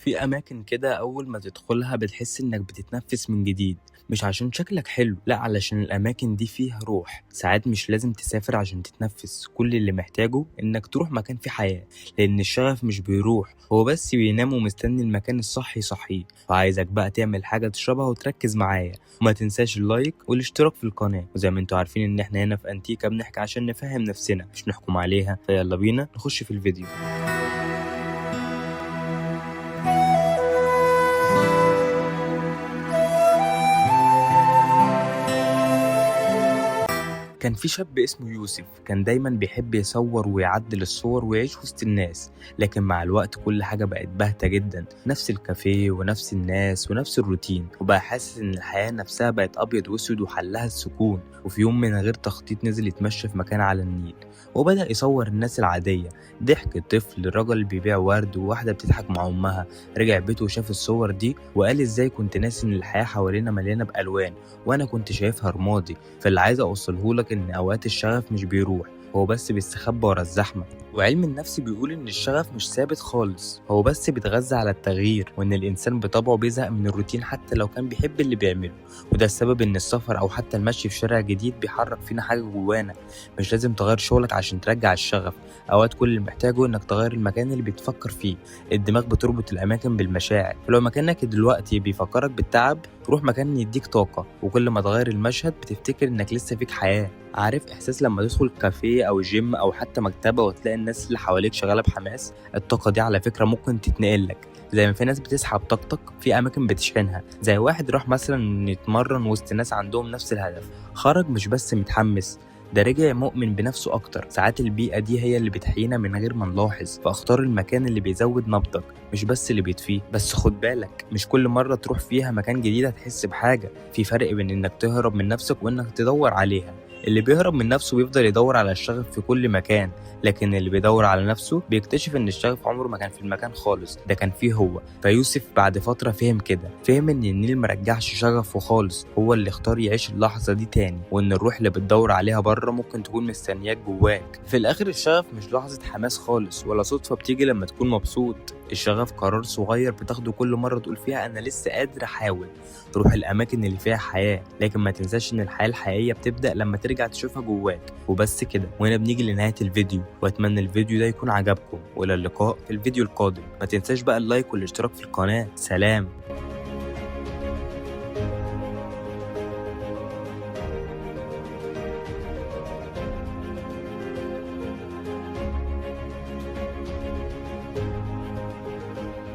في أماكن كده أول ما تدخلها بتحس إنك بتتنفس من جديد، مش عشان شكلك حلو، لأ علشان الأماكن دي فيها روح. ساعات مش لازم تسافر عشان تتنفس، كل اللي محتاجه إنك تروح مكان فيه حياة، لأن الشغف مش بيروح، هو بس بينام ومستني المكان الصح يصحيه. وعايزك بقى تعمل حاجة تشربها وتركز معايا، وما تنساش اللايك والاشتراك في القناة. وزي ما انتوا عارفين إن احنا هنا في أنتيكا بنحكي عشان نفهم نفسنا مش نحكم عليها، فيلا بينا نخش في الفيديو. كان في شاب اسمه يوسف، كان دايما بيحب يصور ويعدل الصور ويعيش وسط الناس. لكن مع الوقت كل حاجة بقت باهتة جدا، نفس الكافيه ونفس الناس ونفس الروتين، وبقى حاسس ان الحياة نفسها بقت ابيض واسود وحلها السكون. وفي يوم من غير تخطيط نزل يتمشى في مكان على النيل، وبدأ يصور الناس العادية، ضحك طفل، رجل بيبيع ورد، وواحدة بتضحك مع أمها. رجع بيته وشاف الصور دي وقال ازاي كنت ناسي ان الحياة حوالينا مليانة بألوان، وانا كنت شايفها رمادي. فاللي عايز اوصلهولك ان اوقات الشغف مش بيروح، هو بس بيستخبى ورا الزحمة. وعلم النفس بيقول ان الشغف مش ثابت خالص، هو بس بيتغذى على التغيير، وان الانسان بطبعه بيزهق من الروتين حتى لو كان بيحب اللي بيعمله. وده السبب ان السفر او حتى المشي في شارع جديد بيحرك فينا حاجة جوانا. مش لازم تغير شغلك عشان ترجع الشغف، اوقات كل اللي محتاجه انك تغير المكان اللي بتفكر فيه. الدماغ بتربط الاماكن بالمشاعر، فلو مكانك دلوقتي بيفكرك بالتعب، روح مكان يديك طاقة. وكل ما تغير المشهد بتفتكر انك لسه فيك حياة. عارف احساس لما تدخل كافيه او جيم او حتى مكتبة وتلاقي الناس اللي حواليك شغالة بحماس؟ الطاقة دي على فكرة ممكن تتنقل لك، زي ما في ناس بتسحب طاقتك في اماكن بتشحنها. زي واحد راح مثلا يتمرن وسط ناس عندهم نفس الهدف، خرج مش بس متحمس، ده رجع مؤمن بنفسه اكتر. ساعات البيئة دي هي اللي بتحيينا من غير ما نلاحظ، فاختار المكان اللي بيزود نبضك مش بس اللي بيطفيه. بس خد بالك، مش كل مرة تروح فيها مكان جديد هتحس بحاجة. في فرق بين انك تهرب من نفسك وانك تدور عليها. اللي بيهرب من نفسه بيفضل يدور على الشغف في كل مكان، لكن اللي بيدور على نفسه بيكتشف ان الشغف عمره ما كان في المكان خالص، ده كان فيه هو. فيوسف بعد فترة فهم كده، فهم ان النيل مرجعش شغفه خالص، هو اللي اختار يعيش اللحظة دي تاني، وان الروح اللي بتدور عليها بره ممكن تكون مستنياك جواك. في الاخر الشغف مش لحظة حماس خالص، ولا صدفة بتيجي لما تكون مبسوط. الشغف قرار صغير بتاخده كل مرة تقول فيها أنا لسه قادر أحاول. روح الأماكن اللي فيها حياة، لكن ما تنساش إن الحياة الحقيقية بتبدأ لما ترجع تشوفها جواك. وبس كده، وهنا بنيجي لنهاية الفيديو، وأتمنى الفيديو ده يكون عجبكم، وإلى اللقاء في الفيديو القادم. ما تنساش بقى اللايك والاشتراك في القناة. سلام.